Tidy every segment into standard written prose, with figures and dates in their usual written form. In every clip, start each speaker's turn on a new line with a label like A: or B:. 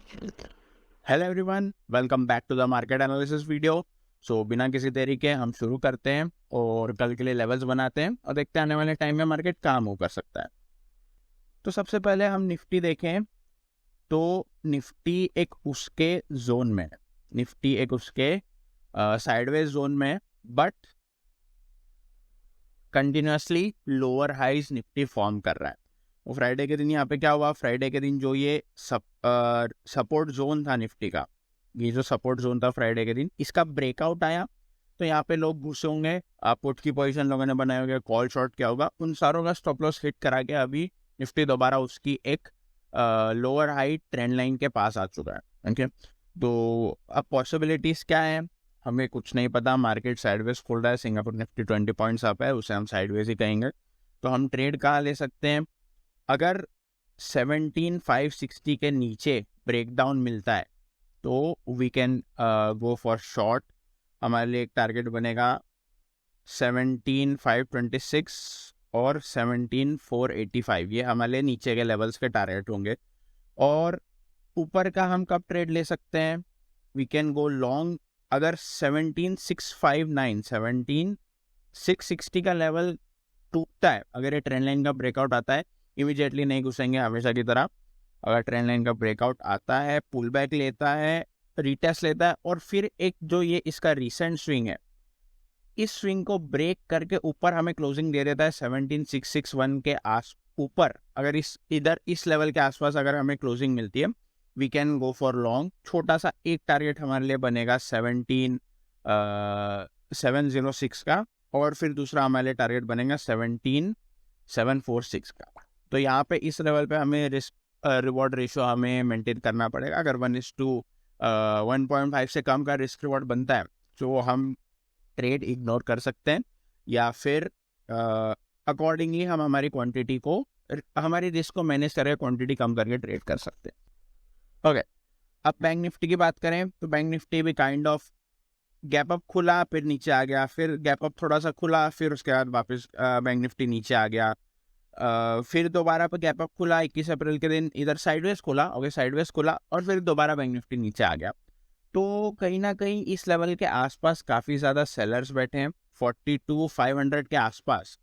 A: Hello everyone, welcome back to the market analysis video. बिना किसी देरी के हम शुरू करते हैं और कल के लिए लेवल्स बनाते हैं और देखते हैं आने वाले टाइम में मार्केट कहाँ मूव कर सकता है। तो सबसे पहले हम निफ्टी देखें तो निफ्टी एक उसके जोन में है, निफ्टी एक उसके साइडवेज जोन में है, but continuously lower highs Nifty form कर रहा है। वो फ्राइडे के दिन यहाँ पे क्या हुआ, फ्राइडे के दिन जो ये सपोर्ट जोन था निफ्टी का, ये जो सपोर्ट जोन था फ्राइडे के दिन, इसका ब्रेकआउट आया तो यहाँ पे लोग घुसे होंगे, पुट की पोजीशन लोगों ने बनाए होंगे, कॉल शॉर्ट क्या होगा, उन सारों का स्टॉप लॉस हिट करा के अभी निफ्टी दोबारा उसकी एक लोअर हाई ट्रेंड लाइन के पास आ चुका है। ओके, तो अब पॉसिबिलिटीज क्या है हमें कुछ नहीं पता। मार्केट साइडवेज खोल रहा है, सिंगापुर निफ्टी 20 पॉइंट्स अप है, उसे हम साइडवेज ही कहेंगे। तो हम ट्रेड कहाँ ले सकते हैं? अगर 17,560 के नीचे ब्रेकडाउन मिलता है तो we can go for short. हमारे लिए एक टारगेट बनेगा 17,526 और 17,485, ये हमारे लिए नीचे के लेवल्स के टारगेट होंगे। और ऊपर का हम कब ट्रेड ले सकते हैं? वी कैन गो लॉन्ग अगर 17,659 17,660 का लेवल टूटता है, अगर ये ट्रेंड लाइन का ब्रेकआउट आता है, इमीडिएटली नहीं घुसेंगे हमेशा की तरह। अगर ट्रेंड लाइन का ब्रेकआउट आता है, पुल बैक लेता है, रीटेस्ट लेता है और फिर एक जो ये इसका रिसेंट स्विंग है, इस स्विंग को ब्रेक करके ऊपर हमें क्लोजिंग दे देता है 17,661 के आस ऊपर, अगर इस लेवल के आसपास अगर हमें क्लोजिंग मिलती है, we can go for long. छोटा सा एक टारगेट हमारे लिए बनेगा 17,706 का, और फिर दूसरा हमारे लिए टारगेट बनेगा 17,746 का। तो यहाँ पे इस लेवल पे हमें रिस्क रिवॉर्ड रेशियो हमें मेंटेन करना पड़ेगा। अगर 1:1.5 से कम का रिस्क रिवॉर्ड बनता है तो हम ट्रेड इग्नोर कर सकते हैं, या फिर अकॉर्डिंगली हम हमारी क्वांटिटी को, हमारी रिस्क को मैनेज करके क्वांटिटी कम करके ट्रेड कर सकते हैं। ओके, अब बैंक निफ्टी की बात करें तो बैंक निफ्टी भी काइंड ऑफ गैप अप खुला, फिर नीचे आ गया, फिर गैप अप थोड़ा सा खुला, फिर उसके बाद वापस बैंक निफ्टी नीचे आ गया, फिर दोबारा पे गैप अप खुला 21 अप्रैल के दिन, इधर साइडवेज खुला, ओके साइडवेज खुला, और फिर दोबारा बैंक निफ्टी नीचे आ गया। तो कहीं ना कहीं इस लेवल के आसपास काफ़ी ज़्यादा सेलर्स बैठे हैं, 42,500 के आसपास।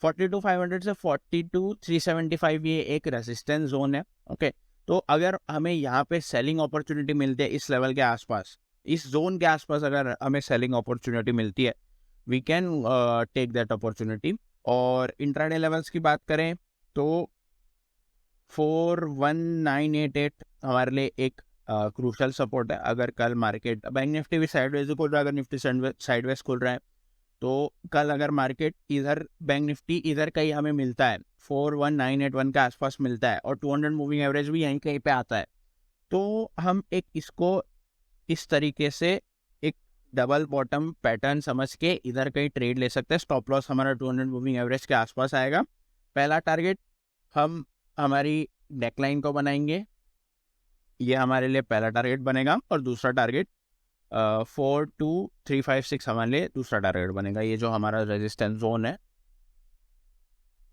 A: 42,500 से 42,375 ये एक रेजिस्टेंस जोन है। ओके, तो अगर हमें यहाँ पे सेलिंग अपॉर्चुनिटी मिलती है इस लेवल के आसपास, इस जोन के आसपास अगर हमें सेलिंग अपॉर्चुनिटी मिलती है, we can take that opportunity. और इंट्राडे लेवल्स की बात करें तो 41988 हमारे लिए एक क्रूशल सपोर्ट है। अगर कल मार्केट, बैंक निफ्टी भी साइडवेज खोल रहा है, अगर निफ्टी साइडवेज खोल रहा है तो कल अगर मार्केट इधर, बैंक निफ्टी इधर कहीं हमें मिलता है 41981 के आसपास मिलता है और 200 मूविंग एवरेज भी यहीं कहीं पे आता है, तो हम एक इसको इस तरीके से एक डबल बॉटम पैटर्न समझ के इधर कहीं ट्रेड ले सकते हैं। स्टॉप लॉस हमारा 200 मूविंग एवरेज के आसपास आएगा। पहला टारगेट हम हमारी नेकलाइन को बनाएंगे, ये हमारे लिए पहला टारगेट बनेगा, और दूसरा टारगेट 42356 हमारे लिए दूसरा टारगेट बनेगा। ये जो हमारा रेजिस्टेंस जोन है,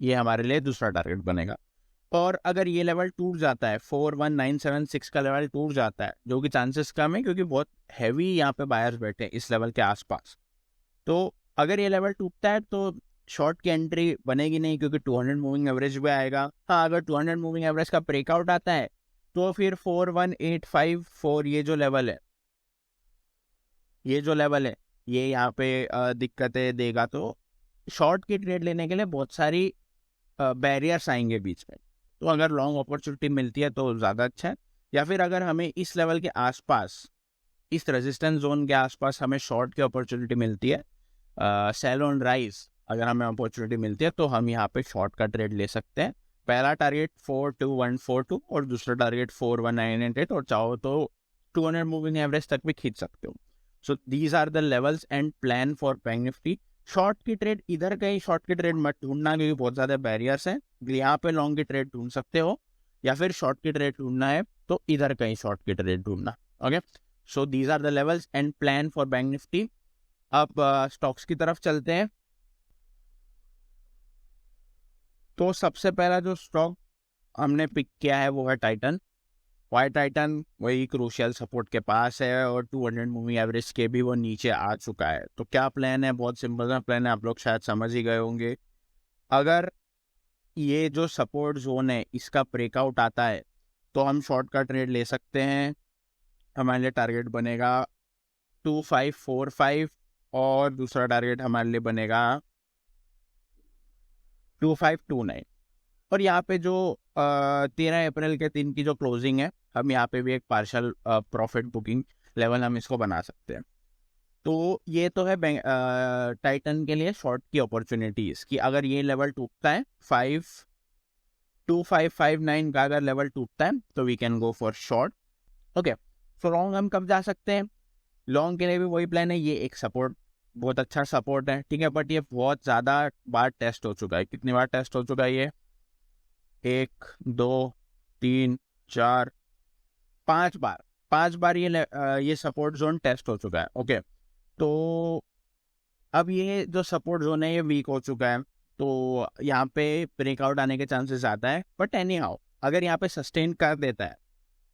A: ये हमारे लिए दूसरा टारगेट बनेगा। और अगर ये लेवल टूट जाता है, 41976 का लेवल टूट जाता है, जो कि चांसेस कम है क्योंकि बहुत हैवी यहाँ पे बायर्स बैठे हैं इस लेवल के आसपास, तो अगर ये लेवल टूटता है तो शॉर्ट की एंट्री बनेगी नहीं, क्योंकि 200 मूविंग एवरेज भी आएगा। हाँ, अगर 200 मूविंग एवरेज का ब्रेकआउट आता है तो फिर 41854 ये जो लेवल है, ये यहाँ पे दिक्कतें देगा। तो शॉर्ट की ट्रेड लेने के लिए बहुत सारी बैरियर्स आएंगे बीच में। तो अगर लॉन्ग अपॉर्चुनिटी मिलती है तो ज़्यादा अच्छा है, या फिर अगर हमें इस लेवल के आसपास, इस रेजिस्टेंस जोन के आसपास हमें शॉर्ट की अपॉर्चुनिटी मिलती है, सेल ऑन राइज अगर हमें अपॉर्चुनिटी मिलती है, तो हम यहाँ पे शॉर्ट का ट्रेड ले सकते हैं। पहला टारगेट 42142 और दूसरा टारगेट 41988, और चाहो तो 200 मूविंग एवरेज तक भी खींच सकते हो। So these are the levels and plan for bank Nifty. Short की ट्रेड इधर कहीं शॉर्ट की ट्रेड मत ढूंढना, क्योंकि बहुत ज़्यादा बैरियर्स हैं। यहाँ पे लॉन्ग की ट्रेड ढूंढ सकते हो, या फिर शॉर्ट की ट्रेड ढूंढना है तो इधर कहीं शॉर्ट की ट्रेड ढूंढना। Okay, so these are the levels and plan for bank Nifty. अब स्टॉक्स की तरफ चलते हैं। तो सबसे पहला जो स्टॉक हमने पिक किया है वो है टाइटन। वाई टाइटन वही क्रूशियल सपोर्ट के पास है और 200 मूविंग एवरेज के भी वो नीचे आ चुका है। तो क्या प्लान है, बहुत सिंपल सा प्लान है, आप लोग शायद समझ ही गए होंगे। अगर ये जो सपोर्ट जोन है इसका ब्रेकआउट आता है तो हम शॉर्ट का ट्रेड ले सकते हैं। हमारे लिए टारगेट बनेगा 2545 और दूसरा टारगेट हमारे लिए बनेगा 2529। और यहाँ पे जो 13 अप्रैल के दिन की जो क्लोजिंग है, हम यहाँ पे भी एक पार्शल प्रॉफिट बुकिंग लेवल हम इसको बना सकते हैं। तो ये तो है टाइटन के लिए शॉर्ट की अपॉर्चुनिटीज कि अगर ये लेवल टूटता है 2559 का अगर लेवल टूटता है तो we can go for short. Okay, so long हम कब जा सकते हैं? लॉन्ग के लिए भी वही प्लान है। ये एक सपोर्ट, बहुत अच्छा सपोर्ट है, ठीक है, बट ये बहुत ज़्यादा बार टेस्ट हो चुका है। कितनी बार टेस्ट हो चुका है ये? 1 2 3 4 5 बार, 5 बार ये सपोर्ट जोन टेस्ट हो चुका है। ओके, तो अब ये जो सपोर्ट जोन है ये वीक हो चुका है, तो यहाँ पे ब्रेकआउट आने के चांसेस ज़्यादा है। बट एनी हाउ अगर यहाँ पे सस्टेन कर देता है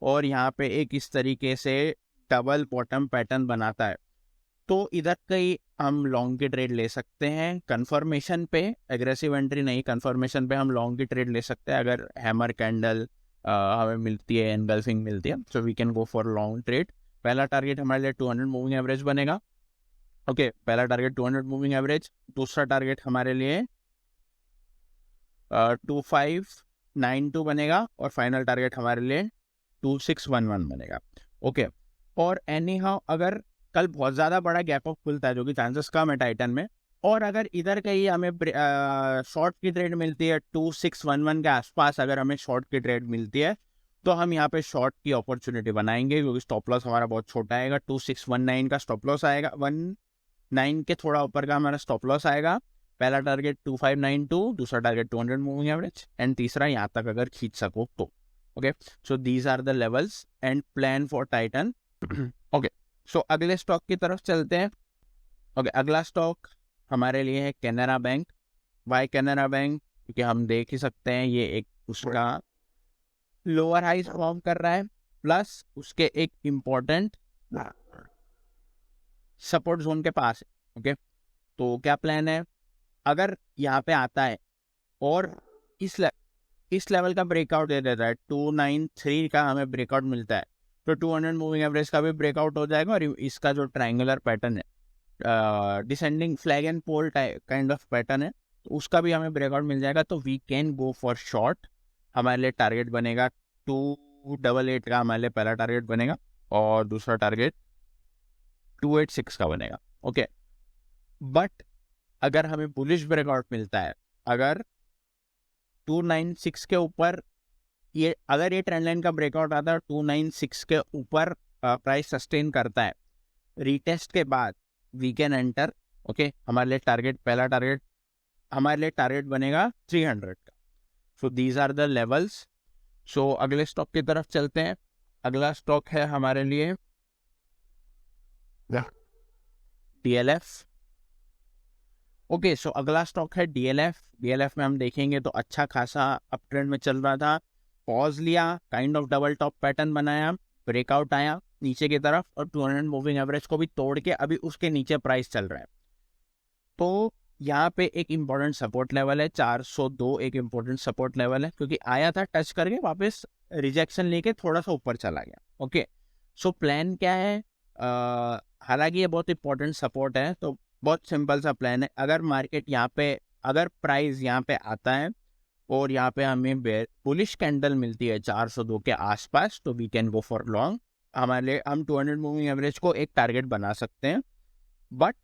A: और यहाँ पे एक इस तरीके से डबल बॉटम पैटर्न बनाता है तो इधर कहीं हम लॉन्ग की ट्रेड ले सकते हैं। कंफर्मेशन पे एग्रेसिव एंट्री नहीं, कंफर्मेशन पे हम लॉन्ग की ट्रेड ले सकते हैं अगर हैमर कैंडल हमें मिलती है, एनगल्फिंग मिलती है, so we can go for long trade. पहला टारगेट हमारे लिए 200 मूविंग एवरेज बनेगा। ओके, पहला टारगेट 200 मूविंग एवरेज। दूसरा टारगेट हमारे लिए 2592 बनेगा और फाइनल टारगेट हमारे लिए 2611 बनेगा। ओके, और एनी हाउ अगर कल बहुत ज़्यादा बड़ा गैप अप खुलता है, जो कि चांसेस कम है टाइटन में, और अगर इधर कहीं हमें शॉर्ट की ट्रेड मिलती है 2611 के आसपास, अगर हमें शॉर्ट की ट्रेड मिलती है तो हम यहाँ पे शॉर्ट की अपॉर्चुनिटी बनाएंगे, क्योंकि स्टॉप लॉस हमारा बहुत छोटा आएगा। 2619 का स्टॉप लॉस आएगा, 19 के थोड़ा ऊपर का हमारा स्टॉप लॉस आएगा। पहला टारगेट 2592, दूसरा टारगेट 200 मूविंग एवरेज, एंड तीसरा यहाँ तक अगर खींच सको तो। Okay, so these are the levels and plan for Titan. Okay, so अगले स्टॉक की तरफ चलते हैं। ओके, अगला स्टॉक हमारे लिए है Canara bank. Why Canara bank? क्योंकि हम देख ही सकते हैं ये एक उसका लोअर हाइज फॉर्म कर रहा है, प्लस उसके एक इम्पोर्टेंट सपोर्ट जोन के पास है। ओके, तो क्या प्लान है? अगर यहाँ पे आता है और इस लेवल का ब्रेकआउट दे देता है, 293 का हमें ब्रेकआउट मिलता है, तो 200 मूविंग एवरेज का भी ब्रेकआउट हो जाएगा और इसका जो ट्रायंगुलर पैटर्न है, descending flag and pole kind of pattern है, तो उसका भी हमें ब्रेकआउट मिल जाएगा। तो we can go for short. हमारे लिए टारगेट बनेगा 288 का, हमारे लिए पहला टारगेट बनेगा और दूसरा टारगेट 286 का बनेगा। ओके, बट अगर हमें बुलिश ब्रेकआउट मिलता है, अगर 296 के ऊपर अगर ये ट्रेंड लाइन का ब्रेकआउट आता है, 296 के ऊपर प्राइस सस्टेन करता है, रीटेस्ट के बाद वी कैन एंटर। ओके, हमारे लिए टारगेट, पहला टारगेट हमारे लिए टारगेट बनेगा 300 का। So these are the levels. So अगले स्टॉक की तरफ चलते हैं। अगला स्टॉक है हमारे लिए DLF। ओके, सो अगला स्टॉक है DLF। DLF में हम देखेंगे तो अच्छा खासा अप ट्रेंड में चल रहा था, पॉज लिया, kind of double top pattern बनाया, ब्रेकआउट आया नीचे की तरफ और 200 मूविंग एवरेज को भी तोड़ के अभी उसके नीचे प्राइस चल रहा है। तो यहाँ पे एक इम्पोर्टेंट सपोर्ट लेवल है 402, एक इम्पोर्टेंट सपोर्ट लेवल है, क्योंकि आया था टच करके वापस रिजेक्शन लेके थोड़ा सा ऊपर चला गया। ओके, सो प्लान क्या है? हालांकि ये बहुत इंपॉर्टेंट सपोर्ट है, तो बहुत सिंपल सा प्लान है। अगर मार्केट यहाँ पे, अगर प्राइस यहाँ पे आता है और यहाँ पे हमें बुलिश कैंडल मिलती है 402 के आसपास, तो we can go for long. हमारे लिए हम 200 मूविंग एवरेज को एक टारगेट बना सकते हैं। बट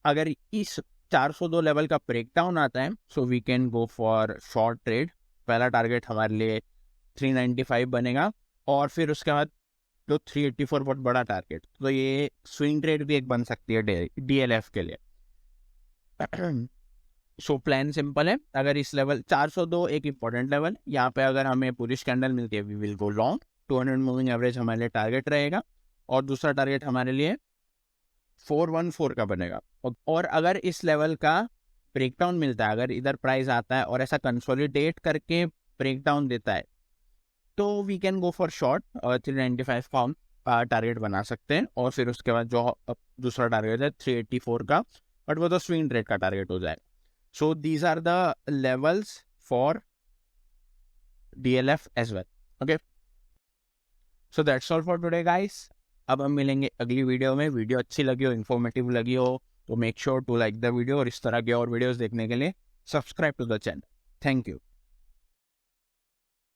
A: अगर इस 402 लेवल का ब्रेकडाउन आता है, so we can go for short trade. पहला टारगेट हमारे लिए 395 बनेगा और फिर उसके बाद जो 384 बहुत बड़ा टारगेट, तो ये स्विंग ट्रेड भी एक बन सकती है DLF के लिए। सो प्लान सिंपल है। अगर इस लेवल 402 एक इंपॉर्टेंट लेवल, यहाँ पे अगर हमें बुलिश कैंडल मिलती है, we will go long. 200 moving average हमारे लिए टारगेट रहेगा और दूसरा टारगेट हमारे लिए 414 का बनेगा। और अगर इस लेवल का ब्रेकडाउन मिलता है, अगर इधर प्राइस आता है और ऐसा कंसोलिडेट करके ब्रेकडाउन देता है, तो we can go for short 395 pound target बना सकते हैं, और फिर उसके बाद जो दूसरा टारगेट है 384 का, बट वो तो स्विंग ट्रेड का टारगेट हो जाएगा. So these are the levels for DLF as well. Okay, so that's all for today guys. अब हम मिलेंगे अगली वीडियो में. वीडियो अच्छी लगी हो, इन्फॉर्मेटिव लगी हो, तो make sure to like the video, और इस तरह के और वीडियोस देखने के लिए subscribe to the channel. Thank you.